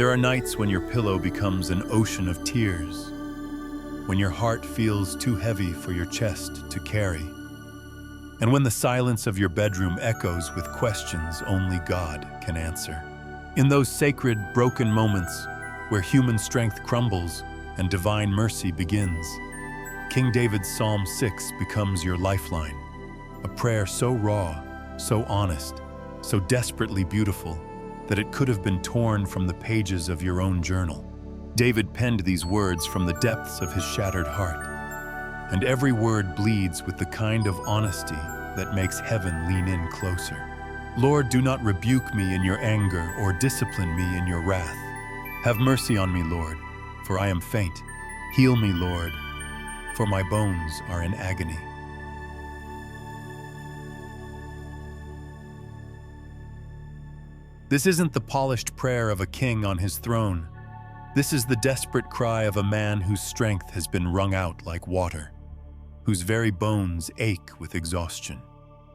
There are nights when your pillow becomes an ocean of tears, when your heart feels too heavy for your chest to carry, and when the silence of your bedroom echoes with questions only God can answer. In those sacred, broken moments where human strength crumbles and divine mercy begins, King David's Psalm 6 becomes your lifeline, a prayer so raw, so honest, so desperately beautiful that it could have been torn from the pages of your own journal. David penned these words from the depths of his shattered heart, and every word bleeds with the kind of honesty that makes heaven lean in closer. Lord, do not rebuke me in your anger or discipline me in your wrath. Have mercy on me, Lord, for I am faint. Heal me, Lord, for my bones are in agony. This isn't the polished prayer of a king on his throne. This is the desperate cry of a man whose strength has been wrung out like water, whose very bones ache with exhaustion.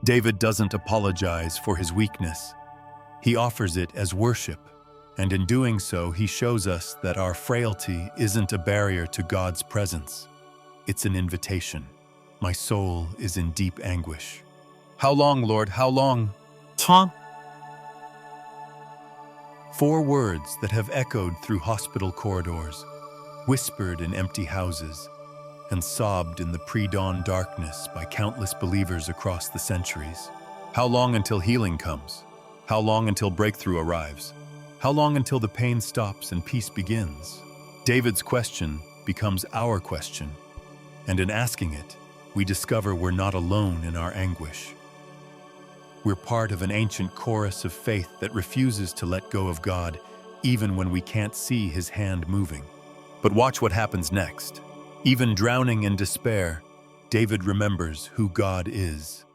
David doesn't apologize for his weakness. He offers it as worship, and in doing so, he shows us that our frailty isn't a barrier to God's presence. It's an invitation. My soul is in deep anguish. How long, Lord, how long? Tom? 4 words that have echoed through hospital corridors, whispered in empty houses, and sobbed in the pre-dawn darkness by countless believers across the centuries. How long until healing comes? How long until breakthrough arrives? How long until the pain stops and peace begins? David's question becomes our question, and in asking it, we discover we're not alone in our anguish. We're part of an ancient chorus of faith that refuses to let go of God, even when we can't see His hand moving. But watch what happens next. Even drowning in despair, David remembers who God is.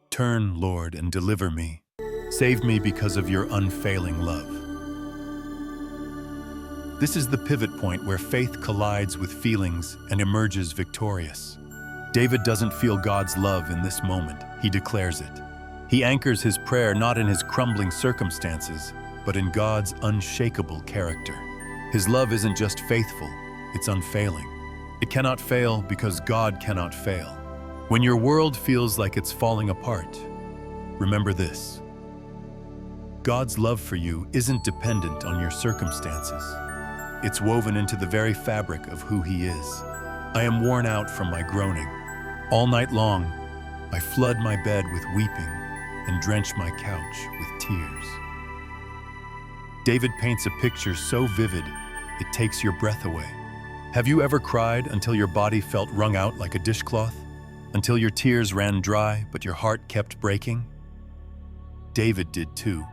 Turn, Lord, and deliver me. Save me because of your unfailing love. This is the pivot point where faith collides with feelings and emerges victorious. David doesn't feel God's love in this moment, he declares it. He anchors his prayer not in his crumbling circumstances, but in God's unshakable character. His love isn't just faithful, it's unfailing. It cannot fail because God cannot fail. When your world feels like it's falling apart, remember this. God's love for you isn't dependent on your circumstances. It's woven into the very fabric of who He is. I am worn out from my groaning. All night long, I flood my bed with weeping and drench my couch with tears. David paints a picture so vivid, it takes your breath away. Have you ever cried until your body felt wrung out like a dishcloth? Until your tears ran dry, but your heart kept breaking? David did too.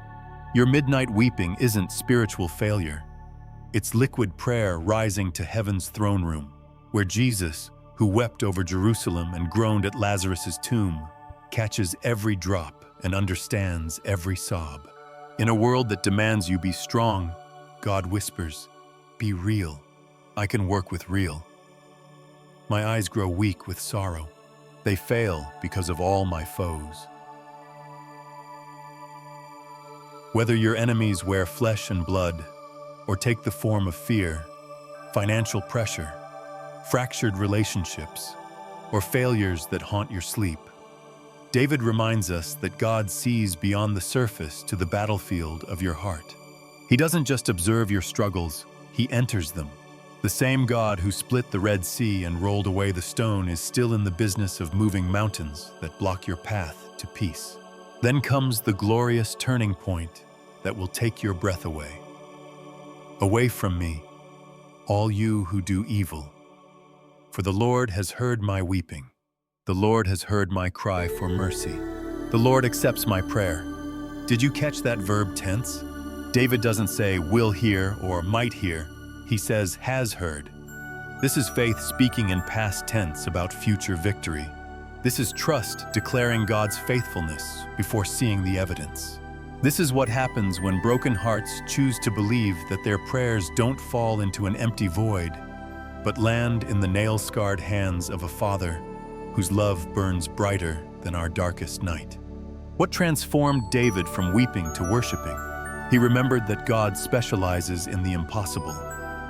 Your midnight weeping isn't spiritual failure. It's liquid prayer rising to heaven's throne room, where Jesus, who wept over Jerusalem and groaned at Lazarus' tomb, catches every drop and understands every sob. In a world that demands you be strong, God whispers, "Be real. I can work with real." My eyes grow weak with sorrow. They fail because of all my foes. Whether your enemies wear flesh and blood, or take the form of fear, financial pressure, fractured relationships, or failures that haunt your sleep, David reminds us that God sees beyond the surface to the battlefield of your heart. He doesn't just observe your struggles, He enters them. The same God who split the Red Sea and rolled away the stone is still in the business of moving mountains that block your path to peace. Then comes the glorious turning point that will take your breath away. Away from me, all you who do evil. For the Lord has heard my weeping. The Lord has heard my cry for mercy. The Lord accepts my prayer. Did you catch that verb tense? David doesn't say will hear or might hear. He says has heard. This is faith speaking in past tense about future victory. This is trust declaring God's faithfulness before seeing the evidence. This is what happens when broken hearts choose to believe that their prayers don't fall into an empty void, but land in the nail-scarred hands of a Father whose love burns brighter than our darkest night. What transformed David from weeping to worshiping? He remembered that God specializes in the impossible.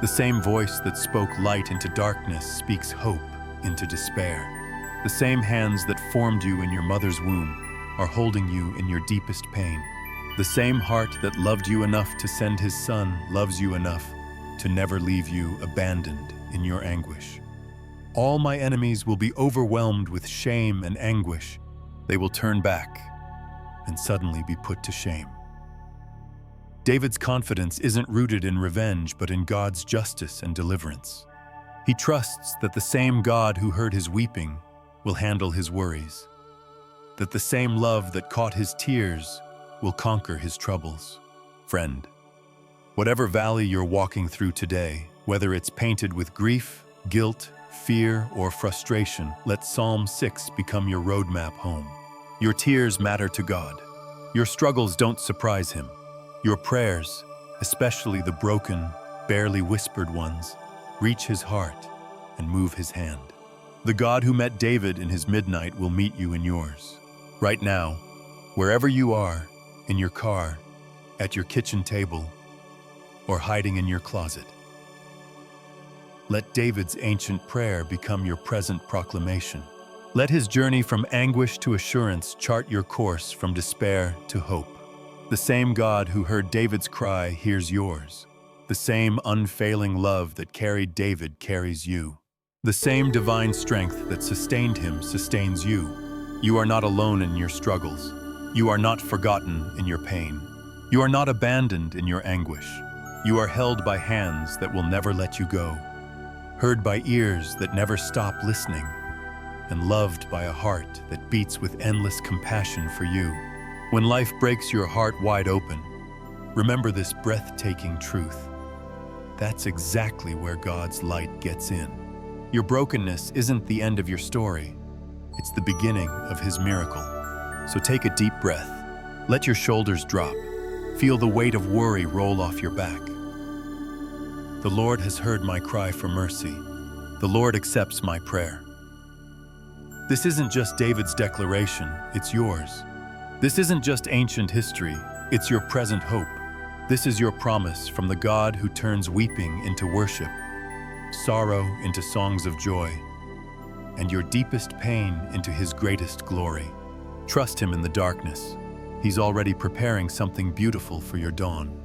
The same voice that spoke light into darkness speaks hope into despair. The same hands that formed you in your mother's womb are holding you in your deepest pain. The same heart that loved you enough to send his son loves you enough to never leave you abandoned in your anguish. All my enemies will be overwhelmed with shame and anguish. They will turn back and suddenly be put to shame. David's confidence isn't rooted in revenge, but in God's justice and deliverance. He trusts that the same God who heard his weeping will handle his worries, that the same love that caught his tears will conquer his troubles. Friend, whatever valley you're walking through today, whether it's painted with grief, guilt, fear, or frustration, let Psalm 6 become your roadmap home. Your tears matter to God. Your struggles don't surprise him. Your prayers, especially the broken, barely whispered ones, reach his heart and move his hand. The God who met David in his midnight will meet you in yours. Right now, wherever you are, in your car, at your kitchen table, or hiding in your closet. Let David's ancient prayer become your present proclamation. Let his journey from anguish to assurance chart your course from despair to hope. The same God who heard David's cry hears yours. The same unfailing love that carried David carries you. The same divine strength that sustained him sustains you. You are not alone in your struggles. You are not forgotten in your pain. You are not abandoned in your anguish. You are held by hands that will never let you go, heard by ears that never stop listening, and loved by a heart that beats with endless compassion for you. When life breaks your heart wide open, remember this breathtaking truth. That's exactly where God's light gets in. Your brokenness isn't the end of your story. It's the beginning of his miracle. So take a deep breath. Let your shoulders drop. Feel the weight of worry roll off your back. The Lord has heard my cry for mercy. The Lord accepts my prayer. This isn't just David's declaration, it's yours. This isn't just ancient history, it's your present hope. This is your promise from the God who turns weeping into worship, sorrow into songs of joy, and your deepest pain into his greatest glory. Trust him in the darkness. He's already preparing something beautiful for your dawn.